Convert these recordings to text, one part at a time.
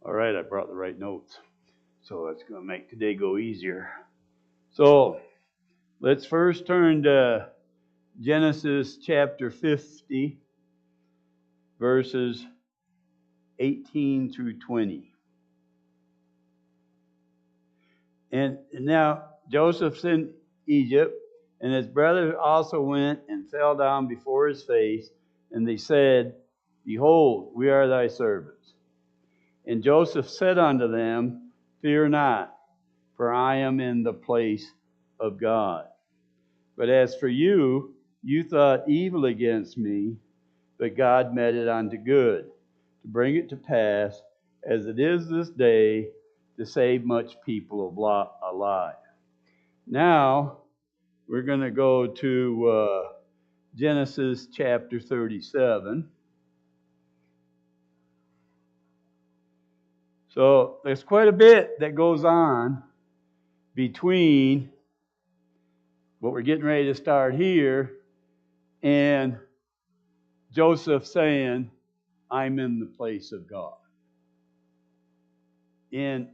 All right, I brought the right notes. So it's going to make today go easier. So let's first turn to Genesis chapter 50, verses 18 through 20. And now Joseph's in Egypt, and his brothers also went and fell down before his face, and they said, Behold, we are thy servants. And Joseph said unto them, Fear not, for I am in the place of God. But as for you, you thought evil against me, but God meant it unto good, to bring it to pass, as it is this day, to save much people alive. Now, we're going to go to Genesis chapter 37. So there's quite a bit that goes on between what we're getting ready to start here and Joseph saying, I'm in the place of God. And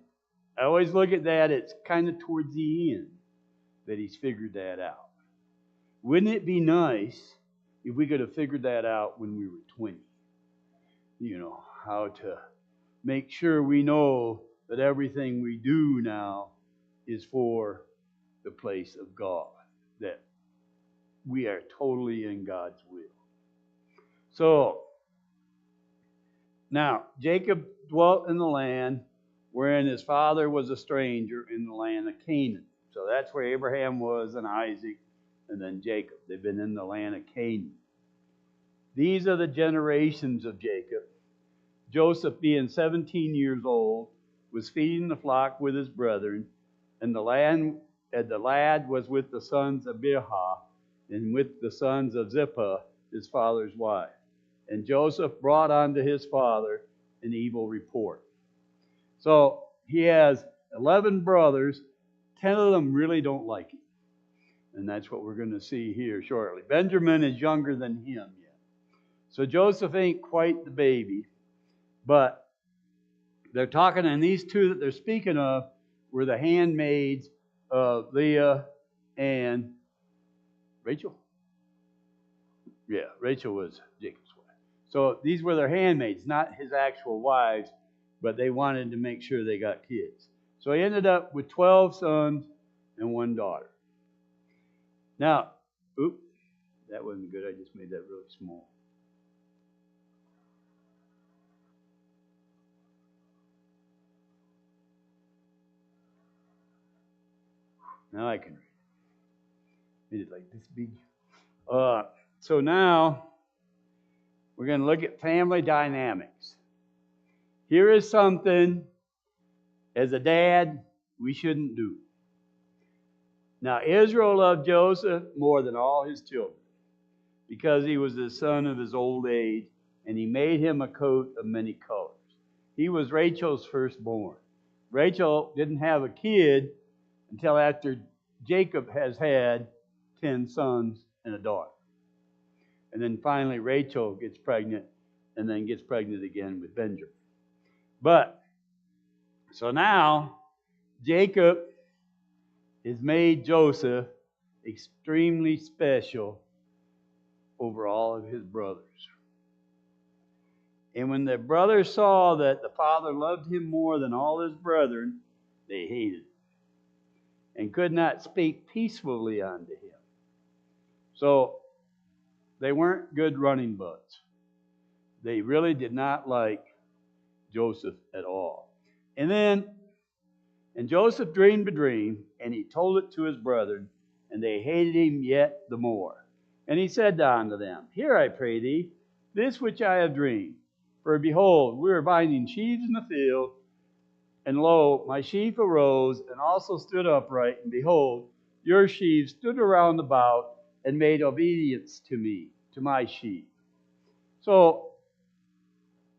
I always look at that, it's kind of towards the end that he's figured that out. Wouldn't it be nice if we could have figured that out when we were 20? You know, how to make sure we know that everything we do now is for the place of God, that we are totally in God's will. So, now, Jacob dwelt in the land wherein his father was a stranger in the land of Canaan. So that's where Abraham was, and Isaac, and then Jacob. They've been in the land of Canaan. These are the generations of Jacob. Joseph, being 17 years old, was feeding the flock with his brethren, and the lad was with the sons of Bilhah, and with the sons of Zilpah, his father's wife. And Joseph brought unto his father an evil report. So he has 11 brothers. 10 of them really don't like him. And that's what we're going to see here shortly. Benjamin is younger than him yet. So Joseph ain't quite the baby. But they're talking, and these two that they're speaking of were the handmaids of Leah and Rachel. Yeah, Rachel was Jacob's wife. So these were their handmaids, not his actual wives, but they wanted to make sure they got kids. So he ended up with 12 sons and 1 daughter. Now, that wasn't good. I just made that really small. Now I can read it. Made it like this big. So now we're going to look at family dynamics. Here is something, as a dad, we shouldn't do. Now, Israel loved Joseph more than all his children because he was the son of his old age, and he made him a coat of many colors. He was Rachel's firstborn. Rachel didn't have a kid until after Jacob has had 10 sons and a daughter. And then finally Rachel gets pregnant and then gets pregnant again with Benjamin. But, so now Jacob has made Joseph extremely special over all of his brothers. And when the brothers saw that the father loved him more than all his brethren, they hated him and could not speak peacefully unto him. So they weren't good running buds. They really did not like Joseph at all. And Joseph dreamed a dream, and he told it to his brethren, and they hated him yet the more. And he said unto them, Hear, I pray thee, this which I have dreamed. For behold, we were binding sheaves in the field, and lo, my sheaf arose, and also stood upright, and behold, your sheaves stood around about, and made obedience to me, to my sheep. So,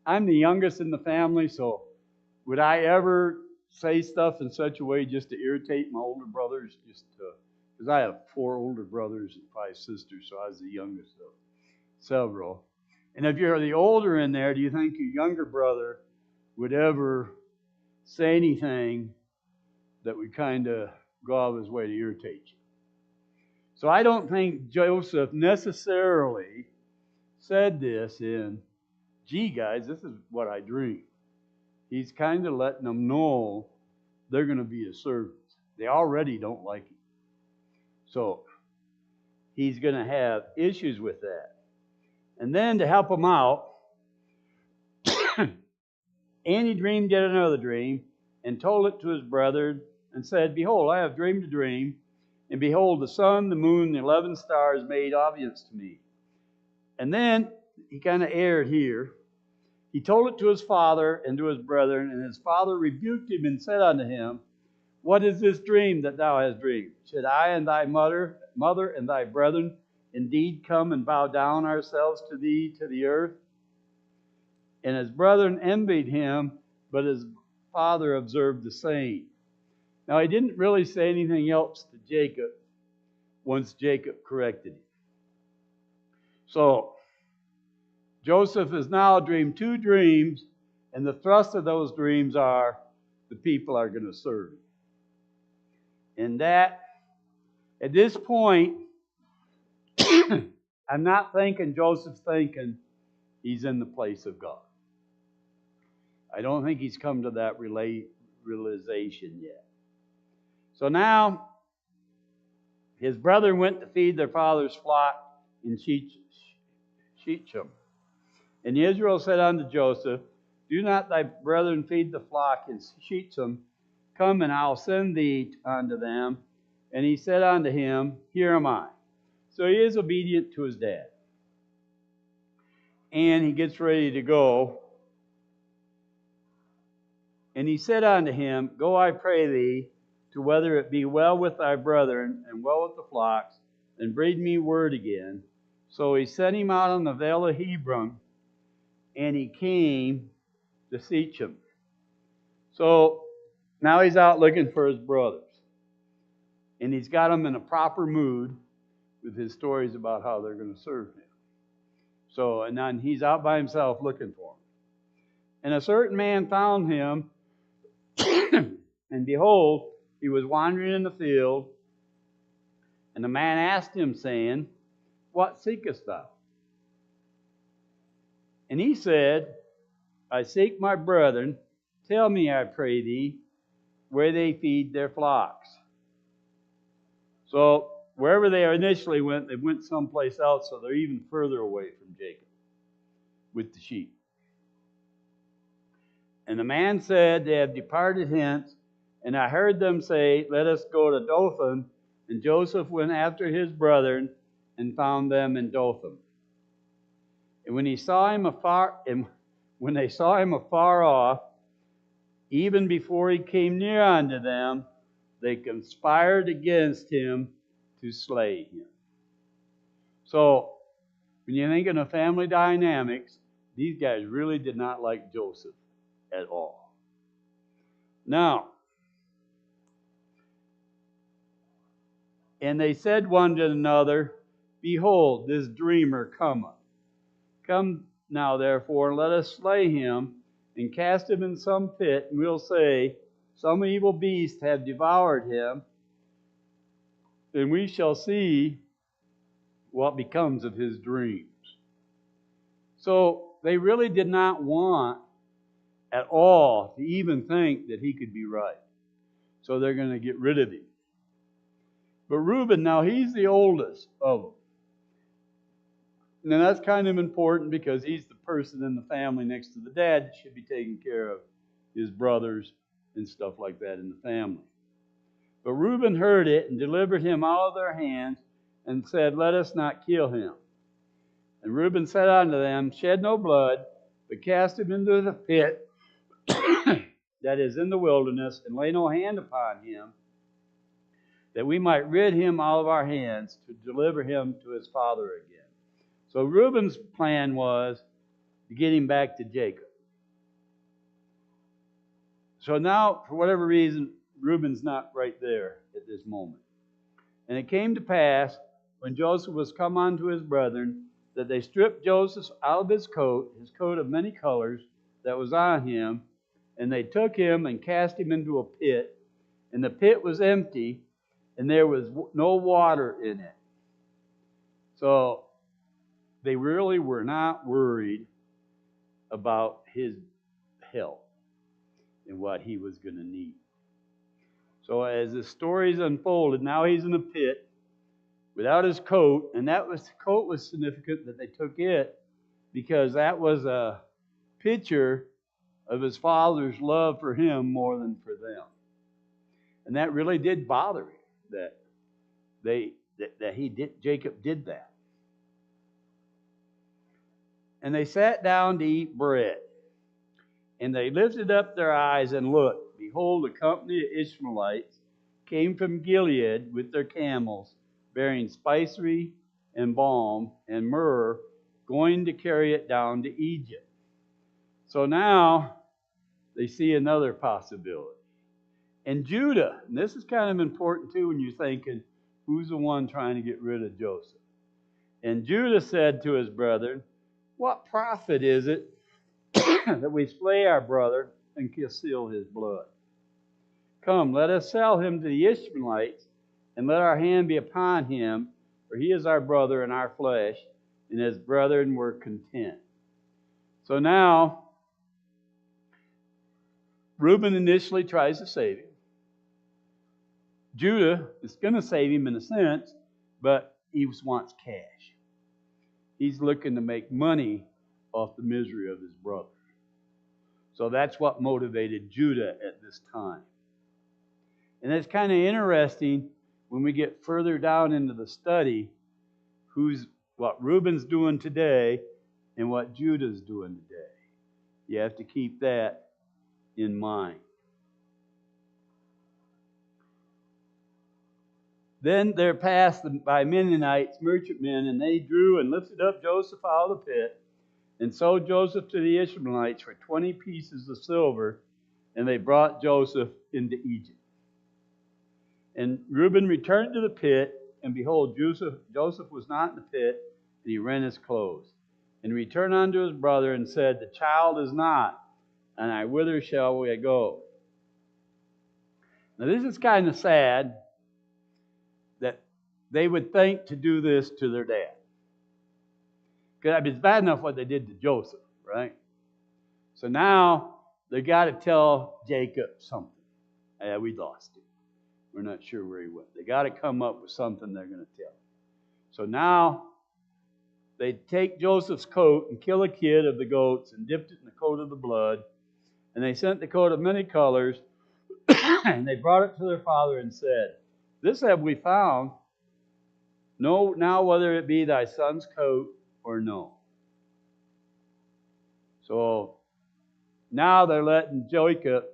I'm the youngest in the family, so would I ever say stuff in such a way just to irritate my older brothers? Because I have 4 older brothers and 5 sisters, so I was the youngest of several. And if you're the older in there, do you think your younger brother would ever say anything that would kind of go out of his way to irritate you. So I don't think Joseph necessarily said this in, gee, guys, this is what I dreamed. He's kind of letting them know they're going to be his servants. They already don't like him. So he's going to have issues with that. And then to help him out, and he dreamed yet another dream, and told it to his brethren, and said, behold, I have dreamed a dream, and behold, the sun, the moon, the 11 stars made obvious to me. And then he kind of erred here. He told it to his father and to his brethren, and his father rebuked him and said unto him, what is this dream that thou hast dreamed? Should I and thy mother and thy brethren indeed come and bow down ourselves to thee to the earth? And his brethren envied him, but his father observed the same. Now he didn't really say anything else to Jacob once Jacob corrected him. So Joseph has now dreamed 2 dreams, and the thrust of those dreams are the people are going to serve him. And that, at this point, I'm not thinking Joseph's thinking he's in the place of God. I don't think he's come to that realization yet. So now, his brethren went to feed their father's flock in Shechem. And Israel said unto Joseph, do not thy brethren feed the flock in Shechem? Come, and I'll send thee unto them. And he said unto him, here am I. So he is obedient to his dad. And he gets ready to go. And he said unto him, go, I pray thee, to whether it be well with thy brethren, and well with the flocks, and bring me word again. So he sent him out on the vale of Hebron, and he came to Shechem. So now he's out looking for his brothers. And he's got them in a proper mood with his stories about how they're going to serve him. So, and then he's out by himself looking for them. And a certain man found him, and behold, he was wandering in the field. And the man asked him, saying, what seekest thou? And he said, I seek my brethren. Tell me, I pray thee, where they feed their flocks. So, wherever they initially went, they went someplace else, so they're even further away from Jacob with the sheep. And the man said, they have departed hence, and I heard them say, let us go to Dothan. And Joseph went after his brethren and found them in Dothan. And when they saw him afar off, even before he came near unto them, they conspired against him to slay him. So, when you think of the family dynamics, these guys really did not like Joseph at all. Now, and they said one to another, behold, this dreamer cometh. Come now, therefore, and let us slay him, and cast him in some pit, and we'll say, some evil beast have devoured him, and we shall see what becomes of his dreams. So they really did not want at all to even think that he could be right. So they're going to get rid of him. But Reuben, now he's the oldest of them. Now that's kind of important because he's the person in the family next to the dad that should be taking care of his brothers and stuff like that in the family. But Reuben heard it and delivered him out of their hands and said, let us not kill him. And Reuben said unto them, shed no blood, but cast him into the pit that is in the wilderness, and lay no hand upon him, that we might rid him out of our hands to deliver him to his father again. So Reuben's plan was to get him back to Jacob. So now, for whatever reason, Reuben's not right there at this moment. And it came to pass, when Joseph was come unto his brethren, that they stripped Joseph out of his coat of many colors that was on him, And they took him and cast him into a pit, and the pit was empty, and there was no water in it. So they really were not worried about his health and what he was going to need. So as the stories unfolded, now he's in a pit without his coat, and the coat was significant that they took it because that was a picture of his father's love for him more than for them. And that really did bother him that Jacob did that. And they sat down to eat bread. And they lifted up their eyes and looked. Behold, a company of Ishmaelites came from Gilead with their camels, bearing spicery and balm and myrrh, going to carry it down to Egypt. So now they see another possibility. And Judah, and this is kind of important too when you're thinking, who's the one trying to get rid of Joseph? And Judah said to his brethren, what profit is it that we slay our brother and conceal his blood? Come, let us sell him to the Ishmaelites, and let our hand be upon him, for he is our brother and our flesh. And his brethren were content. So now, Reuben initially tries to save him. Judah is going to save him in a sense, but he wants cash. He's looking to make money off the misery of his brother. So that's what motivated Judah at this time. And it's kind of interesting when we get further down into the study, what Reuben's doing today and what Judah's doing today. You have to keep that in mind. Then there passed by Midianites, merchantmen, and they drew and lifted up Joseph out of the pit, and sold Joseph to the Ishmaelites for 20 pieces of silver, and they brought Joseph into Egypt. And Reuben returned to the pit, and behold, Joseph was not in the pit, and he rent his clothes. And returned unto his brother, and said, the child is not, and whither shall we go? Now this is kind of sad, that they would think to do this to their dad. Because it's bad enough what they did to Joseph, right? So now they got to tell Jacob something. Yeah, we lost him. We're not sure where he went. They got to come up with something they're going to tell. So now they take Joseph's coat and kill a kid of the goats and dipped it in the coat of the blood. And they sent the coat of many colors, and they brought it to their father and said, this have we found. Know now whether it be thy son's coat or no. So now they're letting Jacob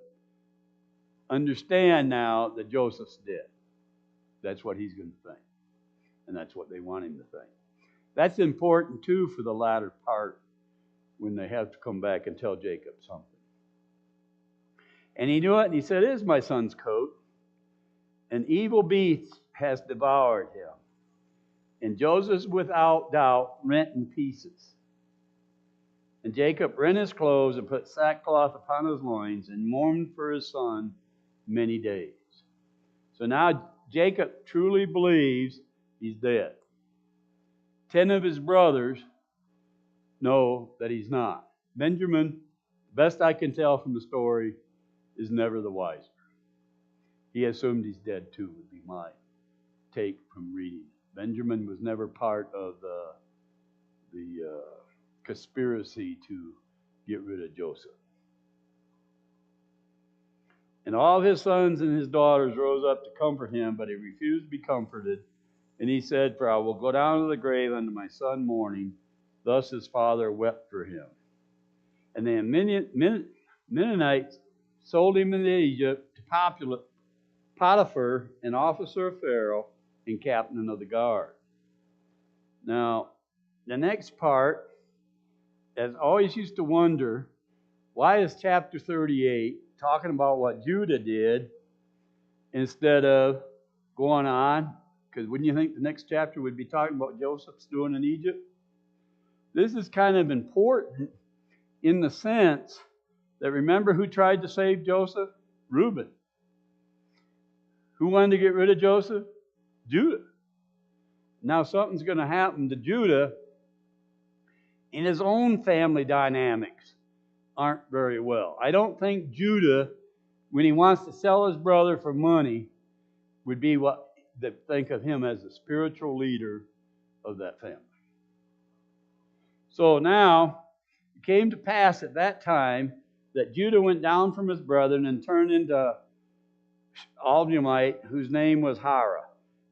understand now that Joseph's dead. That's what he's going to think. And that's what they want him to think. That's important too for the latter part when they have to come back and tell Jacob something. And he knew it, and he said, it is my son's coat. An evil beast has devoured him. And Joseph, without doubt, rent in pieces. And Jacob rent his clothes and put sackcloth upon his loins and mourned for his son many days. So now Jacob truly believes he's dead. 10 of his brothers know that he's not. Benjamin, best I can tell from the story, is never the wiser. He assumed he's dead too, would be my take from reading it. Benjamin was never part of the conspiracy to get rid of Joseph. And all his sons and his daughters rose up to comfort him, but he refused to be comforted. And he said, for I will go down to the grave unto my son mourning. Thus his father wept for him. And the Midianites sold him into Egypt to Potiphar, an officer of Pharaoh and captain of the guard. Now, the next part, as I always used to wonder, why is chapter 38 talking about what Judah did instead of going on? Because wouldn't you think the next chapter would be talking about what Joseph's doing in Egypt? This is kind of important in the sense that remember who tried to save Joseph? Reuben. Who wanted to get rid of Joseph? Judah. Now something's going to happen to Judah, and his own family dynamics aren't very well. I don't think Judah, when he wants to sell his brother for money, would be what they think of him as the spiritual leader of that family. So now, it came to pass at that time that Judah went down from his brethren and turned into Alamogordo, whose name was Hara.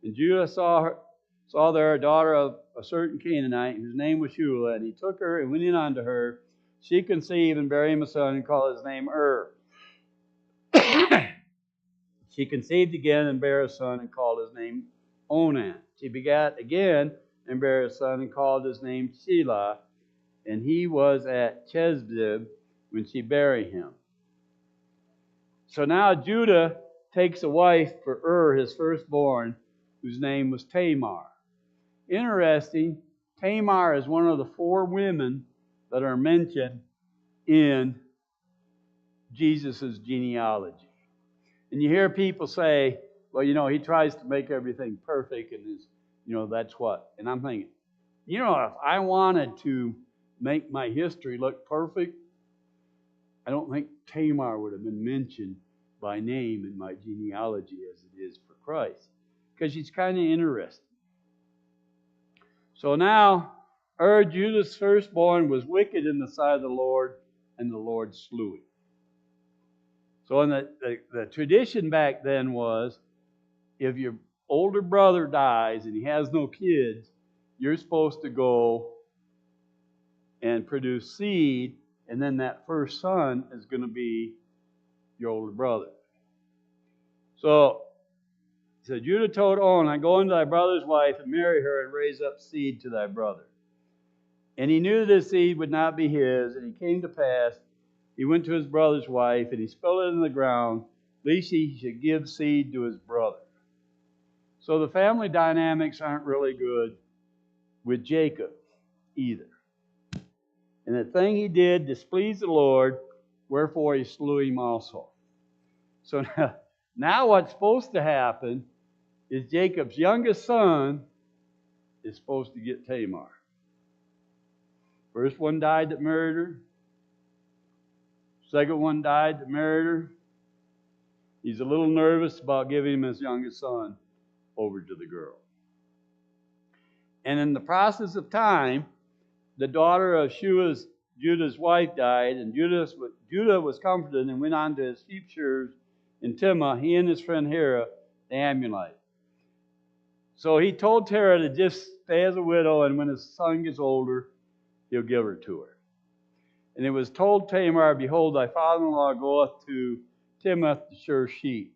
And Judah saw there a daughter of a certain Canaanite, whose name was Shua, and he took her and went in unto her. She conceived and bare him a son and called his name She conceived again and bare a son and called his name Onan. She begat again and bare a son and called his name Shelah. And he was at Chezib when she bare him. So now Judah takes a wife for his firstborn, whose name was Tamar. Interesting, Tamar is one of the 4 women that are mentioned in Jesus' genealogy. And you hear people say, well, he tries to make everything perfect, and that's what. And I'm thinking, if I wanted to make my history look perfect, I don't think Tamar would have been mentioned by name in my genealogy as it is for Christ, because she's kind of interesting. So now, Judah's firstborn was wicked in the sight of the Lord, and the Lord slew him. So the tradition back then was, if your older brother dies and he has no kids, you're supposed to go and produce seed, and then that first son is going to be your older brother. So Judah told On, go unto thy brother's wife and marry her and raise up seed to thy brother. And he knew this seed would not be his, and it came to pass, he went to his brother's wife, and he spilled it in the ground, lest he should give seed to his brother. So the family dynamics aren't really good with Jacob either. And the thing he did displeased the Lord, wherefore he slew him also. So now what's supposed to happen is Jacob's youngest son is supposed to get Tamar. First one died that married her. Second one died that married her. He's a little nervous about giving him his youngest son over to the girl. And in the process of time, the daughter of Judah's wife died, and Judah was comforted and went on to his sheep shearers in Timnah, he and his friend Hira, the Ammonite. So he told Terah to just stay as a widow, and when his son gets older, he'll give her to her. And it was told Tamar, behold, thy father-in-law goeth to Timnah to shear sheep.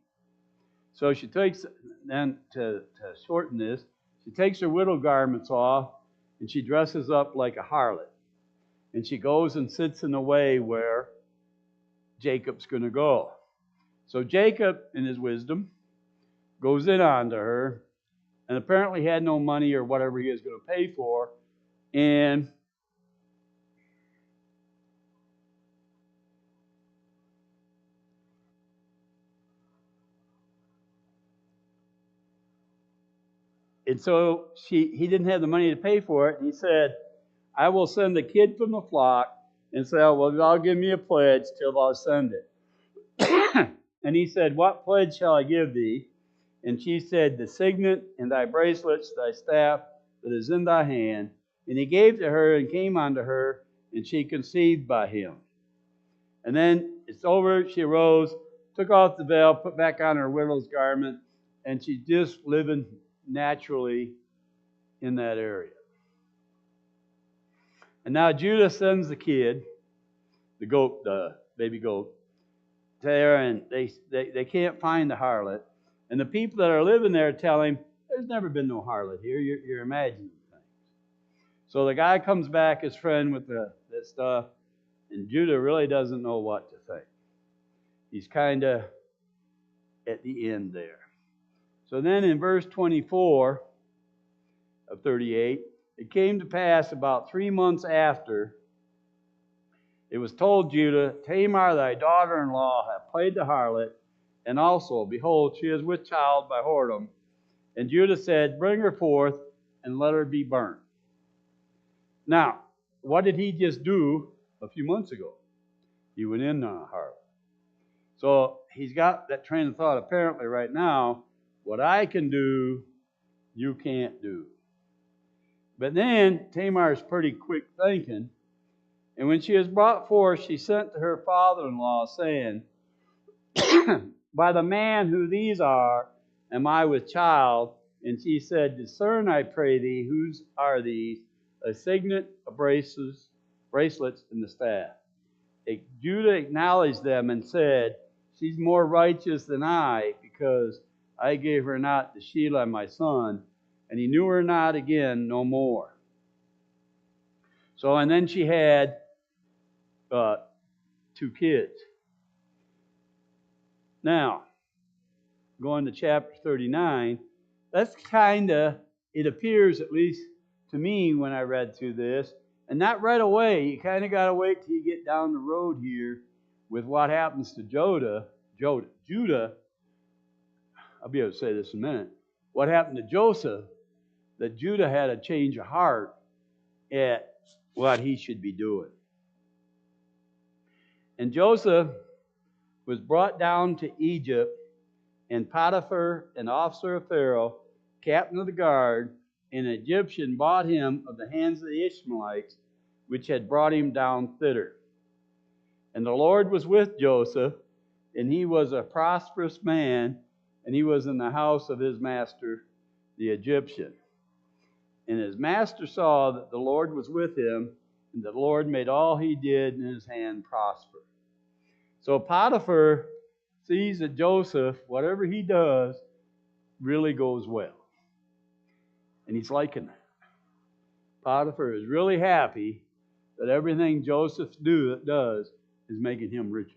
So she takes, then to shorten this, she takes her widow garments off, and she dresses up like a harlot. And she goes and sits in the way where Jacob's going to go. So Jacob, in his wisdom, goes in onto her, and apparently had no money or whatever he was going to pay for, and so he didn't have the money to pay for it, and he said, I will send a kid from the flock and say, well, thou give me a pledge till thou send it. And he said, what pledge shall I give thee? And she said, the signet and thy bracelets, thy staff that is in thy hand. And he gave to her and came unto her, and she conceived by him. And then it's over, she arose, took off the veil, put back on her widow's garment, and she's just living naturally in that area. And now Judah sends the kid, the baby goat, there, and they can't find the harlot. And the people that are living there tell him, there's never been no harlot here. You're imagining things. So the guy comes back, his friend, with that stuff, and Judah really doesn't know what to think. He's kind of at the end there. So then in verse 24 of 38, it came to pass about 3 months after, it was told Judah, Tamar thy daughter-in-law hath played the harlot, and also, behold, she is with child by whoredom. And Judah said, bring her forth, and let her be burnt. Now, what did he just do a few months ago? He went in on a harlot. So he's got that train of thought apparently right now. What I can do, you can't do. But then Tamar is pretty quick thinking. And when she was brought forth, she sent to her father-in-law, saying, by the man who these are, am I with child? And she said, discern, I pray thee, whose are these? A signet, a bracelets, and the staff. Judah acknowledged them and said, she's more righteous than I, because I gave her not to Shelah my son, and he knew her not again no more. So, and then she had 2 kids. Now, going to chapter 39, that's kind of, it appears, at least to me when I read through this, and not right away. You kind of got to wait till you get down the road here with what happens to Judah. I'll be able to say this in a minute. What happened to Joseph, that Judah had a change of heart at what he should be doing. And Joseph was brought down to Egypt, and Potiphar, an officer of Pharaoh, captain of the guard, an Egyptian, bought him of the hands of the Ishmaelites, which had brought him down thither. And the Lord was with Joseph, and he was a prosperous man, and he was in the house of his master, the Egyptian. And his master saw that the Lord was with him, and the Lord made all he did in his hand prosper. So Potiphar sees that Joseph, whatever he does, really goes well. And he's liking that. Potiphar is really happy that everything Joseph does is making him richer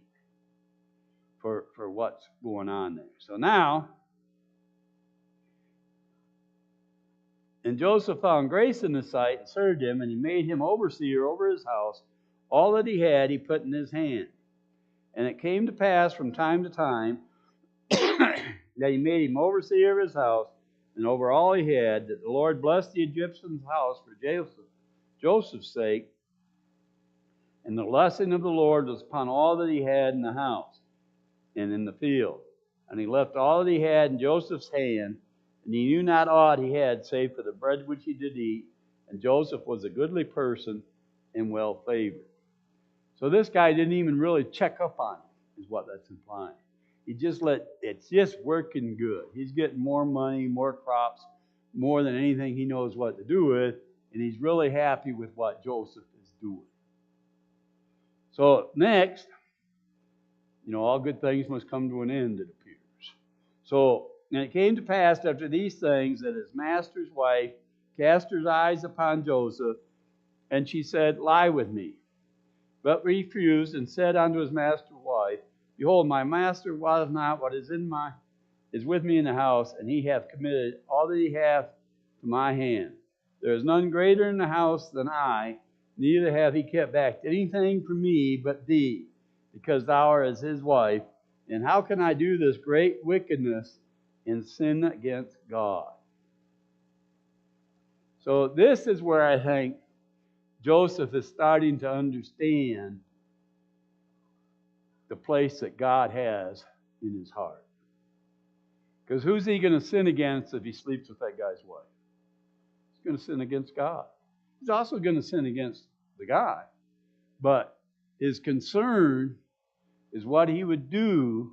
for what's going on there. So now, and Joseph found grace in his sight and served him, and he made him overseer over his house. All that he had, he put in his hand. And it came to pass from time to time that he made him overseer of his house and over all he had, that the Lord blessed the Egyptian's house for Joseph's sake. And the blessing of the Lord was upon all that he had in the house and in the field. And he left all that he had in Joseph's hand, and he knew not aught he had save for the bread which he did eat. And Joseph was a goodly person and well favored. So this guy didn't even really check up on him, is what that's implying. It's just working good. He's getting more money, more crops, more than anything he knows what to do with, and he's really happy with what Joseph is doing. So next, all good things must come to an end, it appears. So, and it came to pass after these things that his master's wife cast her eyes upon Joseph, and she said, lie with me. But refused, and said unto his master's wife, behold, my master wotteth not what is with me in the house, and he hath committed all that he hath to my hand. There is none greater in the house than I, neither hath he kept back anything from me but thee, because thou art his wife. And how can I do this great wickedness and sin against God? So this is where I think Joseph is starting to understand the place that God has in his heart. Because who's he going to sin against if he sleeps with that guy's wife? He's going to sin against God. He's also going to sin against the guy. But his concern is what he would do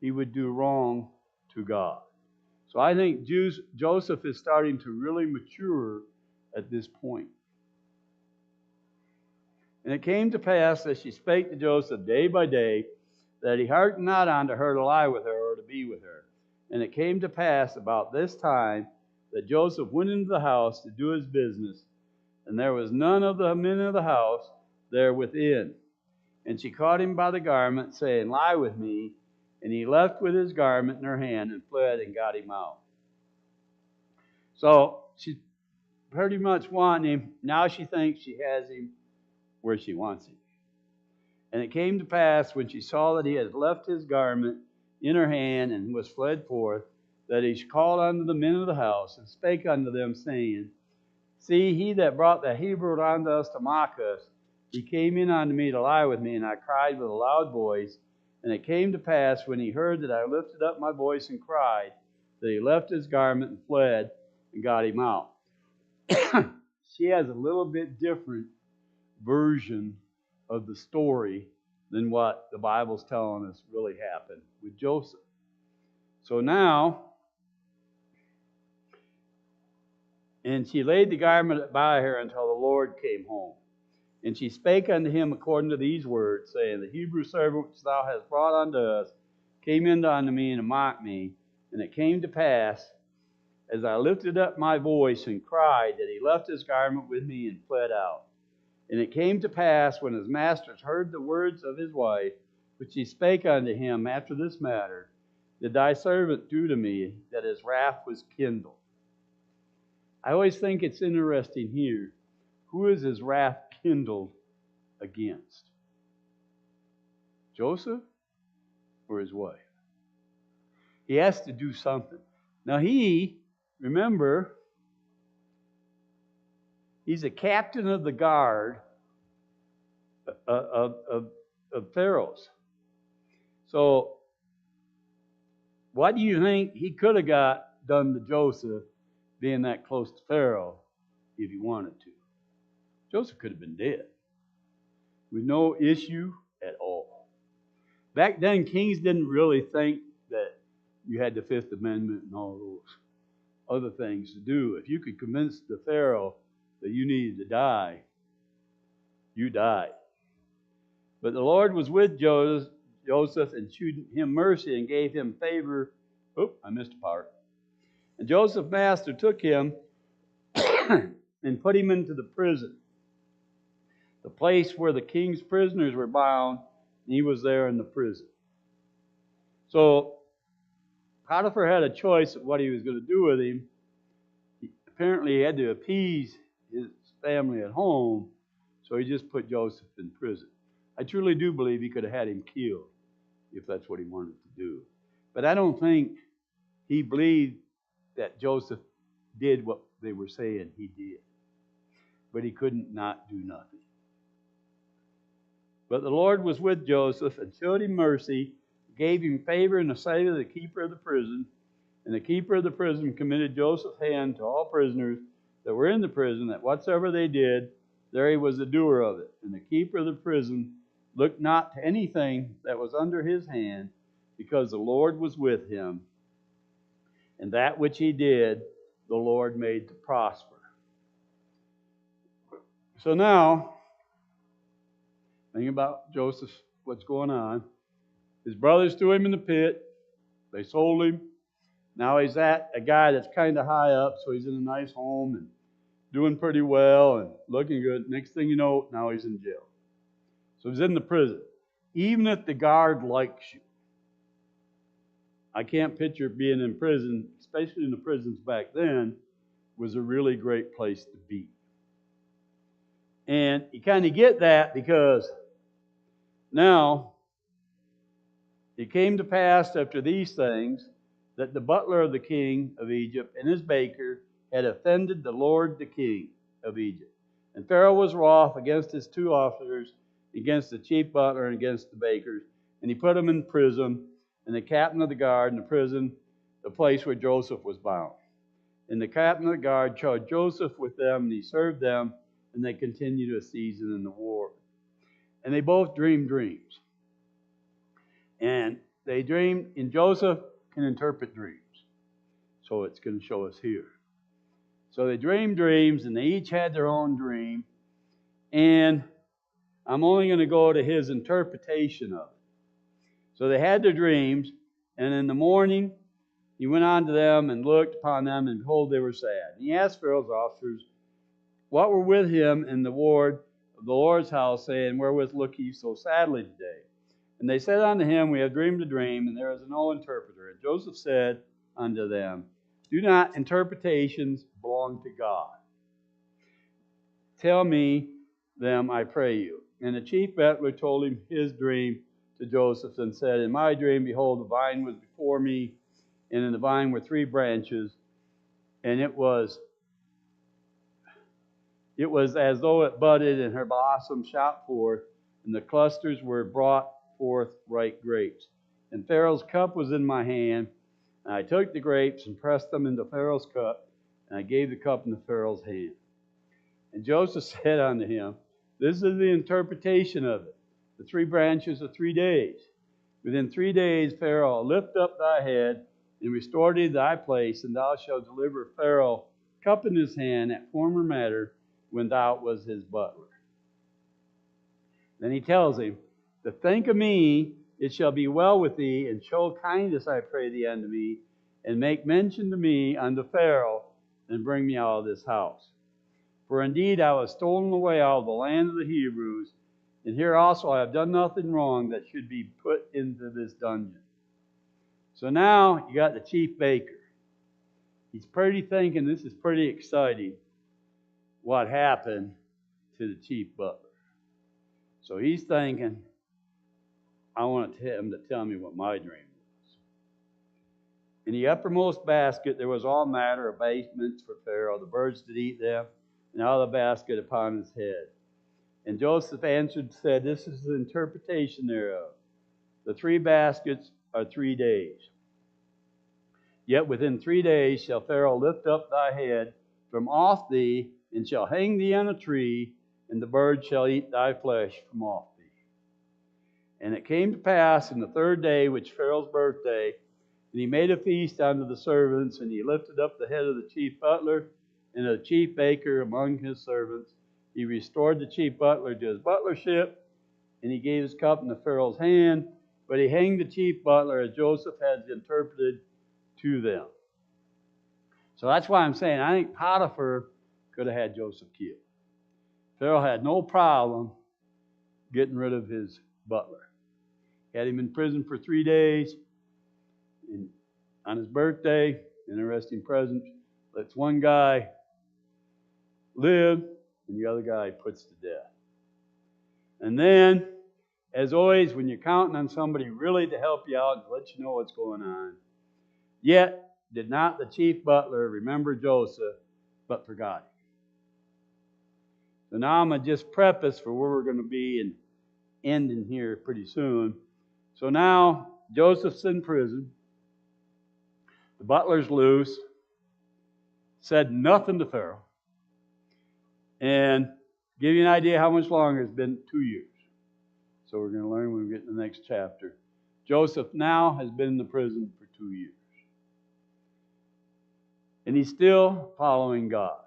wrong to God. So I think Joseph is starting to really mature at this point. And it came to pass as she spake to Joseph day by day, that he hearkened not unto her to lie with her or to be with her. And it came to pass about this time that Joseph went into the house to do his business, and there was none of the men of the house there within. And she caught him by the garment, saying, lie with me. And he left with his garment in her hand and fled and got him out. So she's pretty much wanting him. Now she thinks she has him where she wants him. And it came to pass, when she saw that he had left his garment in her hand and was fled forth, that he called unto the men of the house, and spake unto them, saying, See, he that brought the Hebrew unto us to mock us, he came in unto me to lie with me, and I cried with a loud voice. And it came to pass, when he heard that I lifted up my voice and cried, that he left his garment and fled, and got him out. She has a little bit different version of the story than what the Bible's telling us really happened with Joseph. So now, and she laid the garment by her until the Lord came home. And she spake unto him according to these words, saying, The Hebrew servant which thou hast brought unto us came in unto me and mocked me. And it came to pass, as I lifted up my voice and cried, that he left his garment with me and fled out. And it came to pass, when his masters heard the words of his wife, which she spake unto him after this matter, did thy servant do to me, that his wrath was kindled. I always think it's interesting here. Who is his wrath kindled against? Joseph or his wife? He has to do something. Now remember, he's a captain of the guard of Pharaoh's. So, what do you think he could have got done to Joseph, being that close to Pharaoh, if he wanted to? Joseph could have been dead with no issue at all. Back then, kings didn't really think that you had the Fifth Amendment and all those other things to do. If you could convince the Pharaoh that you needed to die, you died. But the Lord was with Joseph and shewed him mercy and gave him favor. I missed a part. And Joseph's master took him and put him into the prison, the place where the king's prisoners were bound, and he was there in the prison. So Potiphar had a choice of what he was going to do with him. Apparently he had to appease his family at home, so he just put Joseph in prison. I truly do believe he could have had him killed if that's what he wanted to do. But I don't think he believed that Joseph did what they were saying he did. But he couldn't not do nothing. But the Lord was with Joseph and showed him mercy, gave him favor in the sight of the keeper of the prison. And the keeper of the prison committed Joseph's hand to all prisoners that were in the prison, that whatsoever they did, there he was the doer of it. And the keeper of the prison looked not to anything that was under his hand, because the Lord was with him. And that which he did, the Lord made to prosper. So now, think about Joseph, what's going on. His brothers threw him in the pit. They sold him. Now he's at a guy that's kind of high up, so he's in a nice home and doing pretty well and looking good. Next thing you know, now he's in jail. So he's in the prison. Even if the guard likes you, I can't picture being in prison, especially in the prisons back then, was a really great place to be. And you kind of get that because now it came to pass after these things that the butler of the king of Egypt and his baker had offended the Lord the king of Egypt. And Pharaoh was wroth against his two officers, against the chief butler and against the bakers. And he put them in prison, and the captain of the guard in the prison, the place where Joseph was bound. And the captain of the guard charged Joseph with them, and he served them, and they continued a season in the war. And they both dreamed dreams. And they dreamed, and Joseph can interpret dreams. So it's going to show us here. So they dreamed dreams, and they each had their own dream. And I'm only going to go to his interpretation of it. So they had their dreams, and in the morning he went on to them and looked upon them, and behold, they were sad. And he asked Pharaoh's officers what were with him in the ward of the Lord's house, saying, Wherewith look ye so sadly today? And they said unto him, We have dreamed a dream, and there is no interpreter. And Joseph said unto them, Do not interpretations belong to God? Tell me them, I pray you. And the chief butler told him his dream to Joseph and said, in my dream, behold, the vine was before me, and in the vine were 3 branches, and it was as though it budded, and her blossoms shot forth, and the clusters were brought forth ripe grapes. And Pharaoh's cup was in my hand, and I took the grapes and pressed them into Pharaoh's cup, and I gave the cup into Pharaoh's hand. And Joseph said unto him, this is the interpretation of it. The 3 branches are 3 days. Within 3 days Pharaoh will lift up thy head, and restore thee to thy place, and thou shalt deliver Pharaoh cup in his hand at former matter, when thou was his butler. Then he tells him, to think of me, it shall be well with thee, and show kindness, I pray thee, unto me, and make mention to me unto Pharaoh, and bring me out of this house. For indeed I was stolen away out of the land of the Hebrews, and here also I have done nothing wrong that should be put into this dungeon. So now you got the chief baker. He's pretty thinking this is pretty exciting, what happened to the chief butler. So he's thinking, I want him to tell me what my dream was. In the uppermost basket there was all manner of basements for Pharaoh. The birds did eat them, and out of the basket upon his head. And Joseph answered and said, this is the interpretation thereof. The 3 baskets are 3 days. Yet within 3 days shall Pharaoh lift up thy head from off thee, and shall hang thee on a tree, and the birds shall eat thy flesh from off thee. And it came to pass in the 3rd day, which Pharaoh's birthday, and he made a feast unto the servants, and he lifted up the head of the chief butler and the chief baker among his servants. He restored the chief butler to his butlership, and he gave his cup into Pharaoh's hand, but he hanged the chief butler as Joseph had interpreted to them. So that's why I'm saying I think Potiphar could have had Joseph killed. Pharaoh had no problem getting rid of his butler. He had him in prison for 3 days. And on his birthday, interesting present, lets one guy live and the other guy puts to death. And then, as always, when you're counting on somebody really to help you out and let you know what's going on, yet did not the chief butler remember Joseph, but forgot him. So now I'm going to just preface for where we're going to be and ending here pretty soon. So now Joseph's in prison. The butler's loose. Said nothing to Pharaoh. And give you an idea how much longer it's been, 2 years. So we're going to learn when we get to the next chapter. Joseph now has been in the prison for 2 years. And he's still following God.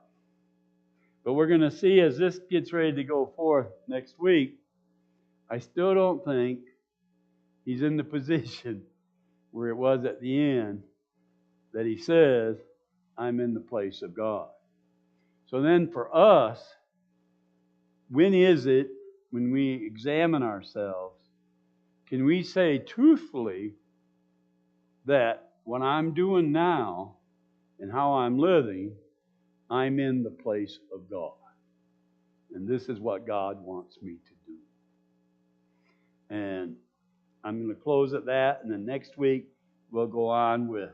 But we're going to see as this gets ready to go forth next week, I still don't think he's in the position where it was at the end that he says, I'm in the place of God. So then for us, when is it, when we examine ourselves, can we say truthfully that what I'm doing now and how I'm living, I'm in the place of God. And this is what God wants me to do. And I'm going to close at that. And then next week, we'll go on with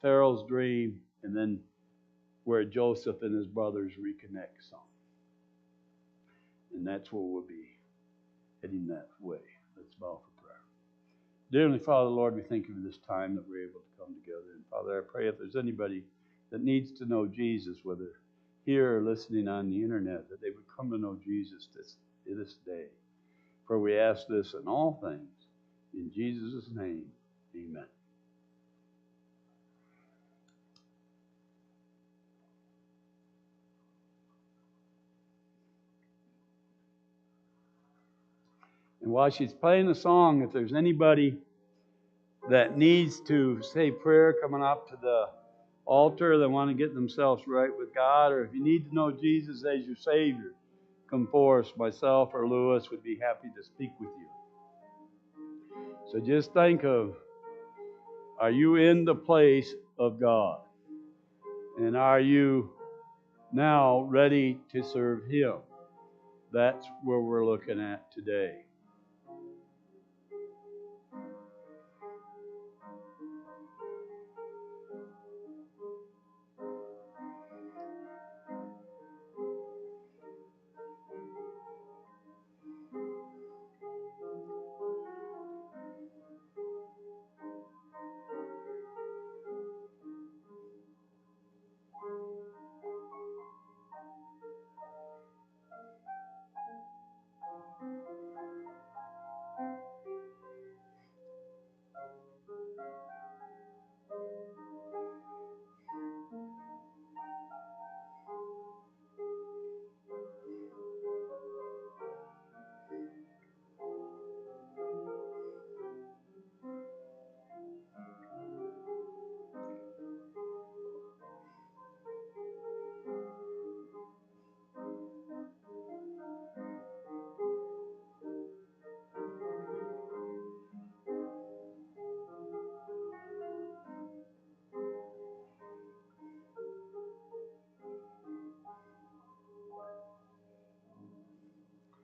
Pharaoh's dream and then where Joseph and his brothers reconnect some. And that's where we'll be heading that way. Let's bow for prayer. Dear Heavenly Father, Lord, we thank you for this time that we're able to come together. And Father, I pray if there's anybody that needs to know Jesus, whether here or listening on the internet, that they would come to know Jesus this day. For we ask this in all things. In Jesus' name, amen. And while she's playing the song, if there's anybody that needs to say prayer coming up to the altar, that want to get themselves right with God, or if you need to know Jesus as your Savior, come forth. Myself or Lewis would be happy to speak with you. So just think of, are you in the place of God? And are you now ready to serve Him? That's where we're looking at today.